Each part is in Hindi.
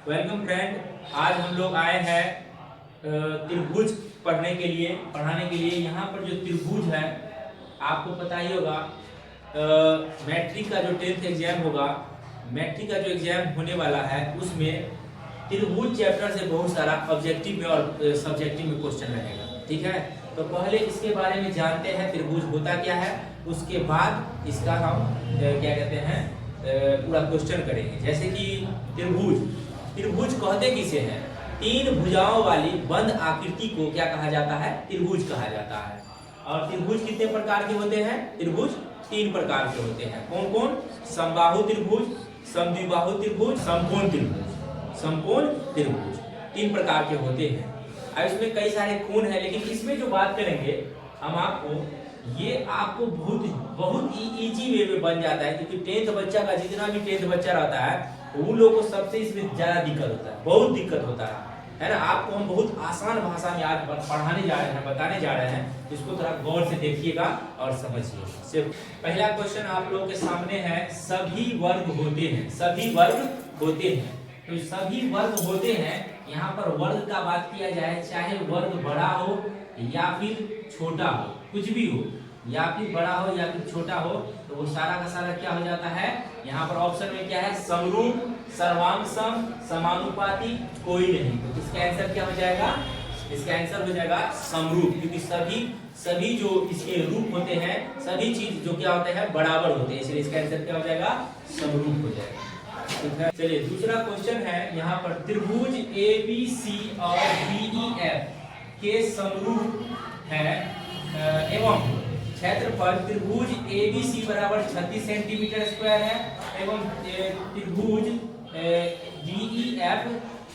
Welcome friend. आज हम लोग आए हैं त्रिभुज पढ़ाने के लिए। यहाँ पर जो त्रिभुज है आपको पता ही होगा, मैट्रिक का जो 10th एग्जाम होगा, मैट्रिक का जो एग्जाम होने वाला है उसमें त्रिभुज चैप्टर से बहुत सारा ऑब्जेक्टिव में और सब्जेक्टिव में क्वेश्चन रहेगा। ठीक है, तो पहले इसके बारे में जानते हैं त्रिभुज होता क्या है, उसके बाद इसका हम क्या कहते हैं पूरा क्वेश्चन करेंगे। जैसे कि त्रिभुज कहते किसे हैं? तीन भुजाओं वाली बंद आकृति को क्या कहा जाता है? त्रिभुज कहा जाता है। और त्रिभुज कितने प्रकार के होते हैं? त्रिभुज 3 प्रकार के होते हैं। कौन कौन? समबाहु त्रिभुज, समद्विबाहु त्रिभुज, समकोण त्रिभुज। समकोण त्रिभुज 3 प्रकार के होते हैं। अब इसमें कई सारे कोण हैं, लेकिन इसमें जो बात करेंगे हम आपको बहुत इजी वे में बन जाता है, क्योंकि 10th बच्चा का जितना भी 10th बच्चा रहता है उन लोगों को सबसे इसमें ज्यादा दिक्कत होता है, बहुत दिक्कत होता है ना। आपको हम बहुत आसान भाषा में आज पढ़ाने जा रहे हैं, बताने जा रहे हैं, इसको थोड़ा गौर से देखिएगा और समझिए। पहला क्वेश्चन आप लोगों के सामने है, सभी वर्ग होते हैं। सभी वर्ग होते हैं, तो सभी वर्ग होते हैं। यहाँ पर वर्ग का बात किया जाए, चाहे वर्ग बड़ा हो या फिर छोटा हो, कुछ भी हो, या फिर बड़ा हो या फिर छोटा हो, तो वो सारा का सारा क्या हो जाता है? यहाँ पर ऑप्शन में क्या है? समरूप, सर्वांग सम, समानुपाती, कोई नहीं। तो इसका आंसर क्या हो जाएगा? इसका आंसर हो जाएगा समरूप, क्योंकि सभी जो इसके रूप होते हैं, सभी चीज जो क्या होते हैं? बराबर होते हैं, इसलिए इसका आंसर क्या हो जाएगा? समरूप हो जाएगा। ठीक है, चलिए दूसरा क्वेश्चन है। यहाँ पर त्रिभुज ABC और DEF के समरूप है एवं क्षेत्रफल त्रिभुज ABC बराबर 36 सेंटीमीटर स्क्वायर है एवं त्रिभुज DEF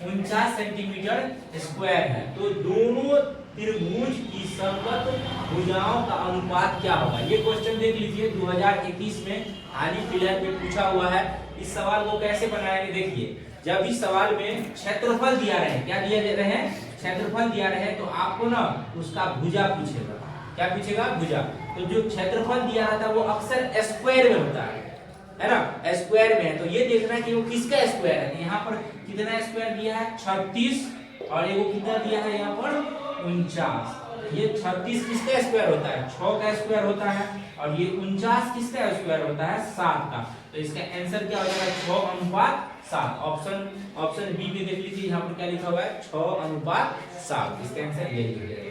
49 सेंटीमीटर स्क्वायर है। तो दोनों त्रिभुज की संगत भुजाओं का अनुपात क्या होगा? ये क्वेश्चन देख लीजिए, 2021 में हाल फिलहाल में पूछा हुआ है। इस सवाल को कैसे बनाएंगे? देखिए, जब इस सवाल में क्षेत्रफल दिया रहे, क्या दिया रहे हैं? क्षेत्रफल दिया रहे, तो आपको ना उसका भुजा पूछेगा। क्या पूछेगा? भुजा। तो जो क्षेत्रफल दिया रहता है वो अक्सर स्क्वायर में होता है ना, स्क्वायर में है। तो ये देखना है कि वो किसका स्क्वायर है। यहाँ पर कितना स्क्वायर दिया है? 36, और ये कितना दिया है यहाँ पर? 49। ये 36 किसका स्क्वायर होता है? 6 का स्क्वायर होता है, और ये 49 किसका स्क्वायर होता है? 7 का। तो इसका आंसर क्या हो जाएगा? 6:7। ऑप्शन बी पे देख लीजिए, यहाँ पर क्या लिखा हुआ है? 6:7। इसका आंसर यही हो जाएगा।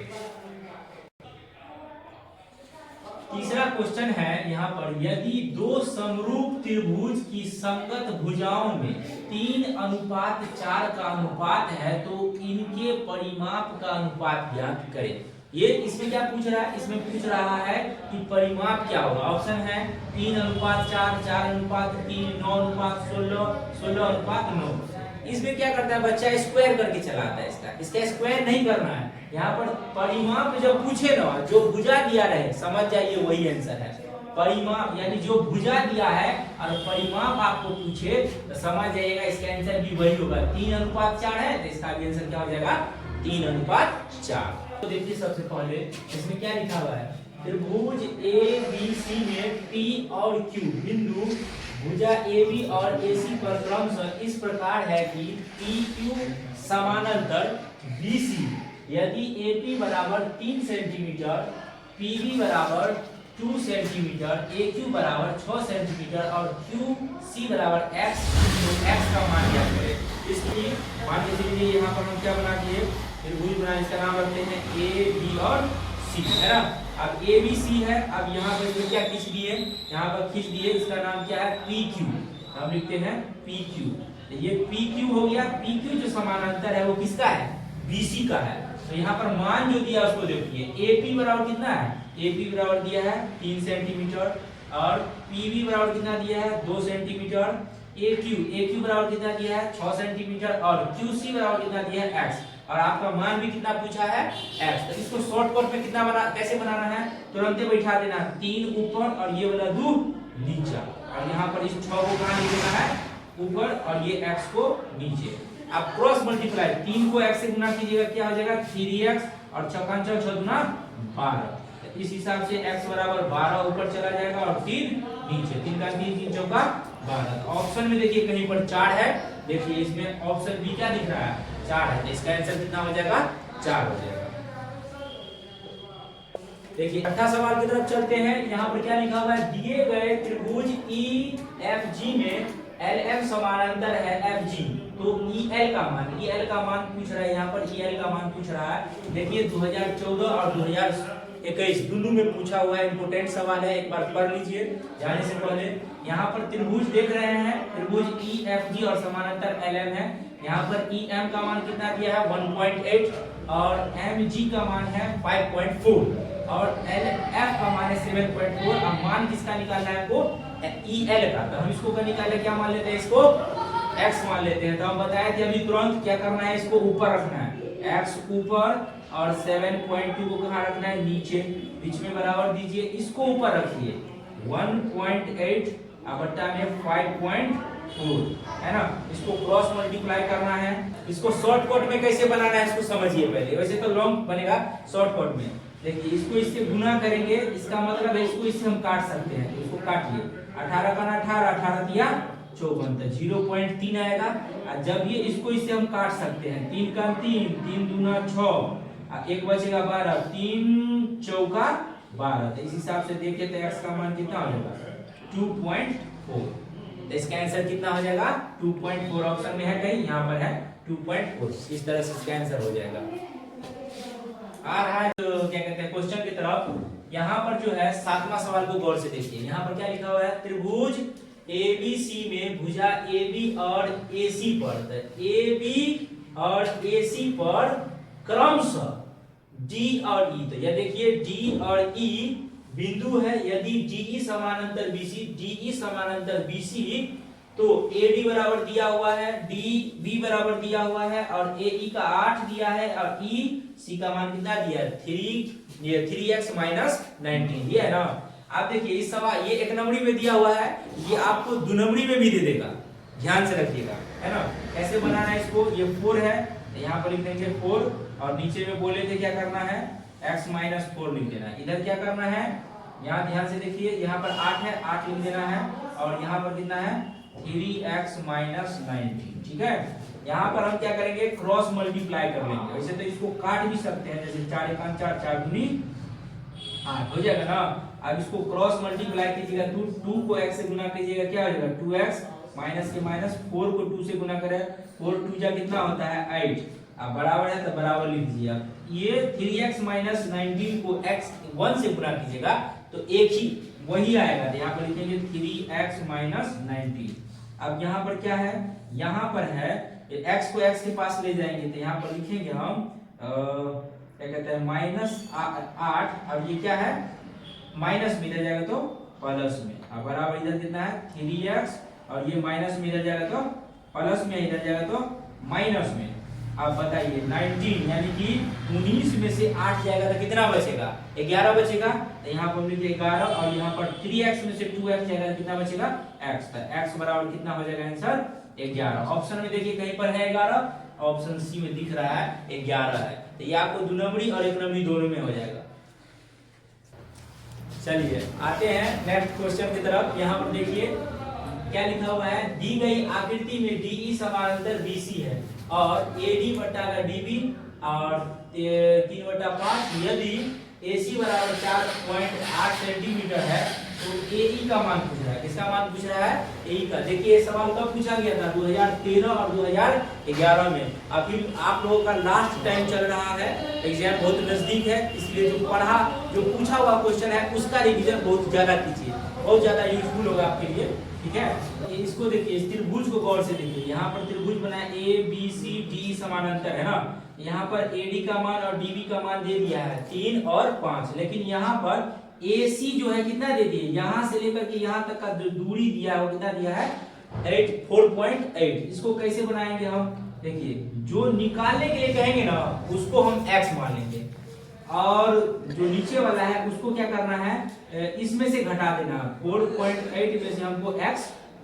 तीसरा क्वेश्चन है यहाँ पर, यदि दो समरूप त्रिभुज की संगत भुजाओं में 3:4 का अनुपात है तो इनके परिमाप का अनुपात ज्ञात करें। ये इसमें क्या पूछ रहा है? इसमें पूछ रहा है कि परिमाप क्या होगा। ऑप्शन है 3:4, 4:3, 9:16, 16:9। इसमें क्या करता है बच्चा? स्क्वायर करके चलाता है। इसका स्क्वायर नहीं करना है। यहाँ पर परिमाप जब पूछे ना, जो भुजा दिया रहे, समझ जाइए वही आंसर है। परिमाप यानी जो भुजा दिया है और परिमाप आपको पूछे तो समझ जाइएगा इसका आंसर भी वही होगा। 3:4 है, तो इसका भी आंसर क्या हो जाएगा? 3:4। तो देखिए, सबसे पहले इसमें क्या लिखा हुआ है? त्रिभुज ABC में P और Q बिंदु भुजा AB और AC पर क्रमशः इस प्रकार है कि PQ समानांतर BC यदि AP बराबर 3 सेंटीमीटर, PB बराबर 2 सेंटीमीटर, AQ बराबर 6 सेंटीमीटर और QC बराबर X, तो X का मान ज्ञात करें। इसलिए मान लीजिए यहाँ पर हम क्या बना दिए? त्रिभुज बना, इसका नाम रखते हैं AB और C, है ना। अब ABC है, अब यहाँ पर क्या खींच दिए? यहाँ पर खींच दिए, इसका नाम क्या है? PQ। हम लिखते हैं PQ। ये PQ हो गया। PQ जो समानांतर है वो किसका है? BC का है। तो यहाँ पर मान जो दिया उसको देखिए। AP बराबर कितना है? AP बराबर दिया है 3 सेंटीमीटर, और PB बराबर कितना दिया है? 2 सेंटीमीटर। AQ बराबर कितना दिया है? 6 सेंटीमीटर, और QC बराबर कितना दिया है? X। और आपका मान भी कितना पूछा है? X। तो इसको शॉर्टकट में कैसे बनाना है? तुरंत बैठा देना, 3 ऊपर और ये वाला 2 नीचे, और यहाँ पर इस 6 को कहाँ लिख देना है? ऊपर, और ये X को नीचे। अब क्रॉस मल्टीप्लाई, 3 को X से गुना कीजिएगा, क्या हो जाएगा? 3x, और 6 6 गुना 12। इस हिसाब से x बराबर 12 ऊपर चला जाएगा और 3 नीचे। 3 का 3, 3 चौका 12। ऑप्शन में देखिए कहीं पर 4 है, देखिए इसमें ऑप्शन बी क्या दिख रहा है, 4 है, तो इसका आंसर कितना हो जाएगा, 4 हो जाएगा। देखिए छठा सवाल की तरफ चलते हैं। यहाँ पर क्या लिखा हुआ है, दिए गए त्रिभुज EFG में LM समानांतर है FG, तो EL का मान पूछ रहा है, यहाँ पर EL का मान पूछ रहा है। देखिए 2014 और 2021 दोनों में पूछा हुआ है, इंपोर्टेंट सवाल है, एक बार पढ़ लीजिए जाने से पहले। यहाँ पर त्रिभुज देख रहे हैं, त्रिभुज EFG और समानांतर LM है। यहाँ पर EM का मान कितना दिया है, 1.8 और MG का मान है 5.4 और LF का मान है 7.4। अब मान किसका निकालना है आपको, EL का, तो हम इसको क्या निकाले, क्या मान लेते हैं, इसको x मान लेते हैं। तो हम बताए थे अभी तुरंत क्या करना है, इसको ऊपर रखना है, x ऊपर और 7.2 को कहाँ रखना है, नीचे, बीच में बराबर दीजिए, इसको ऊपर रखिए 1.8 बट्टा में 5.4 है ना। इसको क्रॉस मल्टीप्लाई करना है। इसको शॉर्टकट में कैसे बनाना है इसको समझिए पहले, वैसे तो लॉन्ग बनेगा, शॉर्टकट में देखिए इसको इससे गुना करेंगे, इसका मतलब है इसको इससे हम काट सकते हैं, तो इसको काटिए, 18 का 18, 18 दिया 54, तो 0.3 आएगा। और जब ये इसको इससे हम काट सकते हैं, 3 का 3, 3 दूना 6, एक बचेगा 12, 3 चौका 12, तो इस हिसाब से देखिए तो x का मान कितना हो जाएगा, 2.4। तो इसका आंसर कितना हो जाएगा, 2.4। ऑप्शन में है कहीं, यहाँ पर है 2.4। इस तरह से इसका आंसर हो जाएगा। आ रहा है जो क्या कहते हैं क्वेश्चन की तरफ। यहाँ पर जो है 7वां सवाल को गौर से देखिए। यहाँ पर क्या लिखा हुआ है, त्रिभुज ABC में भुजा AB और AC पर, AB और AC पर क्रमशः D और E, तो यह देखिए D और E बिंदु है। यदि DE समानांतर BC, DE समानांतर BC, तो AD बराबर दिया हुआ है, DB बराबर दिया हुआ है और AE का 8 दिया है और EC का मान कितना दिया है, 3x माइनस 19, ये है ना। आप देखिए इस सवाल, ये एक नंबरी में दिया हुआ है, ये आपको 2 नंबरी में भी दे देगा, ध्यान से रखिएगा, है ना। कैसे बनाना है इसको, ये 4 है, यहाँ पर लिख देंगे 4 और नीचे में बोले थे क्या करना है, x माइनस 4 लिख देना है। इधर क्या करना है, यहाँ ध्यान से देखिए, यहाँ पर 8 है, 8 लिख देना है और यहाँ पर कितना है, 3x माइनस 19, ठीक है। यहाँ पर हम क्या करेंगे, क्रॉस मल्टीप्लाई कर लेंगे। वैसे तो इसको काट भी सकते हैं, जैसे 4 1 4, 4 दूनी 8 हो जाएगा ना। अब इसको क्रॉस मल्टीप्लाई कीजिएगा, 2 को x से गुना कीजिएगा, क्या हो जाएगा, 2x माइनस के माइनस, 4 को 2 से गुना करें, 4 2 जा कितना होता है 8, अब बराबर है तो बराबर लिख दीजिए। आप ये 3x माइनस 19 को x 1 से गुना कीजिएगा तो एक ही वही आएगा, तो यहाँ पर लिखेंगे 3x माइनस 19। अब यहाँ पर क्या है, यहाँ पर है x को x के पास ले जाएंगे, तो यहाँ पर लिखेंगे हम क्या कहते हैं, -8। अब ये क्या है, माइनस में इधर जाएगा तो प्लस में, अब बराबर इधर कितना है 3x और ये माइनस में इधर जाएगा तो प्लस में, इधर जाएगा तो माइनस में। अब बताइए 19 यानी कि 19 में से 8 जाएगा तो कितना बचेगा, 11 बचेगा। तो यहाँ पर लिखिए 11 और यहाँ पर 3x में से 2x जाएगा तो कितना बचेगा, x। तो x बराबर कितना हो जाएगा आंसर, 11। ऑप्शन में देखिए कहीं पर है 11, ऑप्शन सी में दिख रहा है 11 है, तो ये आपको 2 नंबरी और 1 नंबरी दोनों में हो जाएगा। चलिए आते हैं नेक्स्ट क्वेश्चन की तरफ। यहाँ पर देखिए क्या लिखा हुआ है, दी गई आकृति में DE समानांतर BC है और AD बटा DB और 3/5, यदि AC बराबर 4.8 सेंटीमीटर है तो AE का मान पूछ रहा है। किसका मान पूछ रहा है, AE का। देखिए ये सवाल कब पूछा गया था, 2013 और 2011 में। अभी आप लोगों का लास्ट टाइम चल रहा है, एग्जाम बहुत नजदीक है, इसलिए जो पूछा हुआ क्वेश्चन है उसका रिवीजन बहुत ज्यादा कीजिए, बहुत ज्यादा यूजफुल होगा आपके लिए, ठीक है। इसको देखिए, इस त्रिभुज को गौर से देखिए, यहाँ पर त्रिभुज बना है ABCD समानांतर है ना। यहाँ पर AD का मान और DB का मान दे दिया है 3 और 5, लेकिन यहाँ पर AC जो है कितना दे दिए, यहाँ से लेकर के यहाँ तक का जो दूरी दिया है वो कितना दिया है, 4.8। इसको कैसे बनाएंगे हम, देखिए जो निकालने के लिए कहेंगे ना उसको हम x मान लेंगे और जो नीचे वाला है उसको क्या करना है, इसमें से घटा देना, 4.8 में से हमको x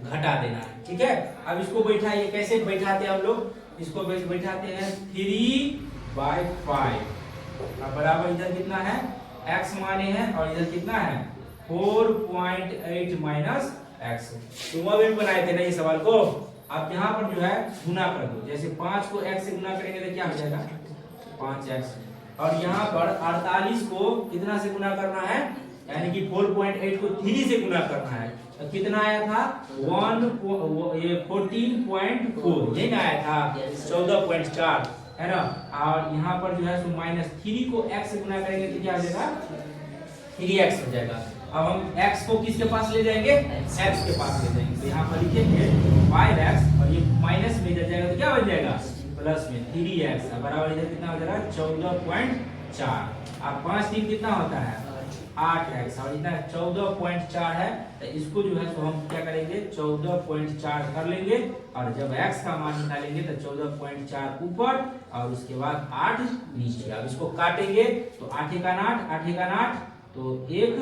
घटा देना है, ठीक है। अब इसको बैठाइए, कैसे बैठाते हैं हम लोग, इसको बैठाते हैं 3/5, अब बराबर इधर कितना है, x माने हैं और इधर कितना है 4.8 माइनस x। सुबह में बनाए थे ना ये सवाल को। आप यहाँ पर जो है गुना कर दो। जैसे 5 को x से गुना करेंगे तो क्या हो जाएगा 5x, और यहाँ पर 48 को कितना से गुना करना है, यानी कि 4.8 को 3 से गुना करना है, तो कितना आया था 14.4, यही ना आया था 14.4, है ना। और यहाँ पर जो है सो -3 को x से गुना करेंगे तो क्या हो जाएगा 3x हो जाएगा। अब हम x को किसके पास ले जाएंगे, x के पास ले जाएंगे, तो यहाँ पर लिखेंगे 5x और ये माइनस में इधर जाएगा तो क्या हो जाएगा प्लस में 3x बराबर इधर कितना हो जाएगा 14.4। अब 5 3 कितना होता है 8x, और इतना 14.4 है, तो इसको जो है तो हम क्या करेंगे 14.4 कर लेंगे, और जब x का मान निकालेंगे तो 14.4 ऊपर और उसके बाद 8 नीचे। अब इसको काटेंगे तो 8 का 8 तो 1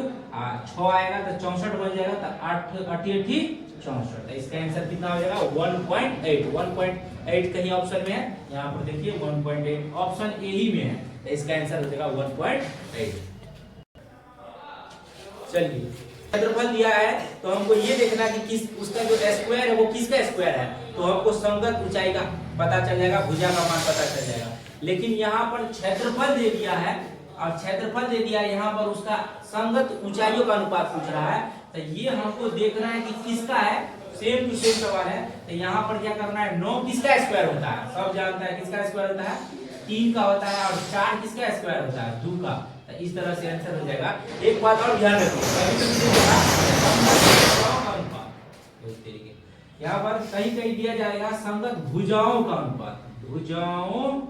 6 आएगा तो 64 बन जाएगा, तो 8 8 64, तो इसका आंसर कितना हो जाएगा 1.8। 1.8 कहीं ऑप्शन में है, यहाँ पर देखिए 1.8 ऑप्शन ए ही में है, तो इसका आंसर हो जाएगा 1.8। चलिए क्षेत्रफल दिया है तो हमको ये देखना कि किस उसका जो स्क्वायर है वो किसका स्क्वायर है, तो हमको संगत ऊंचाई का पता चल जाएगा, भुजा का मान पता चल जाएगा। लेकिन यहाँ पर क्षेत्रफल दे दिया है, और क्षेत्रफल दे दिया है, यहाँ पर उसका संगत ऊंचाइयों का अनुपात पूछ रहा है, तो ये हमको देखना है कि किसका है, सेम टू सेम सवाल है। तो यहाँ पर क्या करना है 9 किसका स्क्वायर होता है, सब जानता है किसका स्क्वायर होता है 3 का होता है, और 4 किसका स्क्वायर होता है 2 का, तो इस तरह से आंसर हो जाएगा। एक बात और ध्यान रखिए, यहाँ पर कहीं कहीं दिया जाएगा संगत भुजाओं का अनुपात, भुजाओं।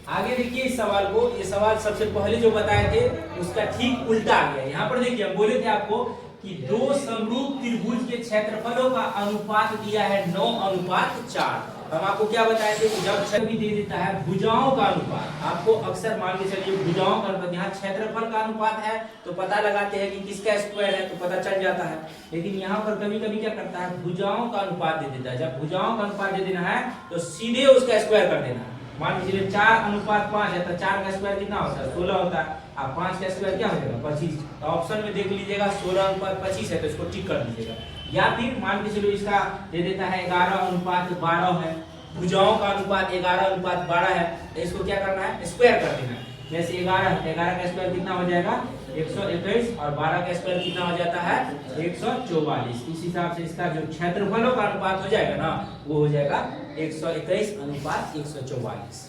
आगे देखिए इस सवाल को, ये सवाल सबसे पहले जो बताए थे उसका ठीक उल्टा आ गया। यहाँ पर देखिए हम बोले थे आपको कि दो समरूप त्रिभुज के क्षेत्रफलों का अनुपात दिया है 9:4। हम आपको क्या बताए थे कि जब छवि दे देता है भुजाओं का अनुपात, आपको अक्सर मान के चलिए भुजाओं का अनुपात, यहाँ क्षेत्रफल का अनुपात है तो पता लगाते हैं कि किसका स्क्वायर है तो पता चल जाता है। लेकिन यहाँ पर कभी कभी क्या करता है भुजाओं का अनुपात दे देता है। जब भुजाओं का अनुपात दे देना है तो सीधे उसका स्क्वायर कर देना है। मान लीजिए 4:5 है तो 4 का स्क्वायर कितना होता है 16 होता है, अब 5 का स्क्वायर क्या हो जाएगा 25। तो ऑप्शन में देख लीजिएगा 16:25 है तो इसको टिक कर दीजिएगा। या फिर मान के चलो इसका दे देता है 11:12 है, भुजाओं का अनुपात 11:12 है, तो इसको क्या करना है स्क्वायर कर देना है। जैसे 11 का स्क्वायर कितना हो जाएगा 121, और 12 का स्क्वायर कितना हो जाता है 144। इस हिसाब से इसका जो क्षेत्रफलों का अनुपात हो जाएगा ना वो हो जाएगा 121:144।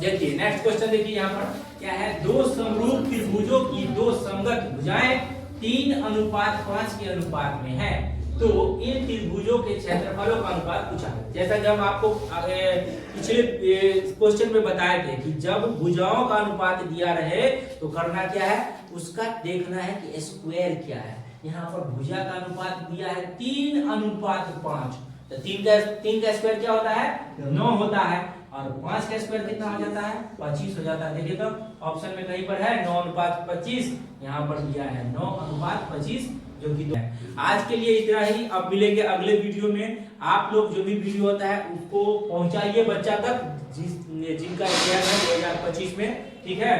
देखिए नेक्स्ट क्वेश्चन देखिए यहाँ पर क्या है, दो समरूप त्रिभुजों की दो संगत भुजाएं 3:5 के अनुपात में है, तो इन त्रिभुजों के क्षेत्रफलों का अनुपात पूछा है। जैसा कि हम आपको पिछले क्वेश्चन में बताए थे कि जब भुजाओं का अनुपात दिया रहे तो करना क्या है, उसका देखना है कि स्क्वायर क्या है। यहाँ पर भुजा का अनुपात दिया है 3:5, तो 3 का स्क्वायर क्या होता है 9 होता है, और 5 का स्क्वायर कितना हो जाता है 25 हो जाता है। देखिए तो ऑप्शन में कहीं पर है 9:25, यहाँ पर दिया है 9:25 जो कि 2 है। आज के लिए इतना ही, अब मिलेंगे अगले वीडियो में। आप लोग जो भी वीडियो होता है उसको पहुंचाइए बच्चा तक जिनका एग्जाम है 2025 में, ठीक है,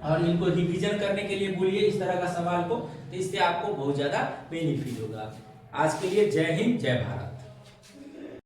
और इनको रिवीजन करने के लिए बोलिए इस तरह का सवाल को, तो इससे आपको बहुत ज्यादा बेनिफिट होगा। आज के लिए जय हिंद जय भारत।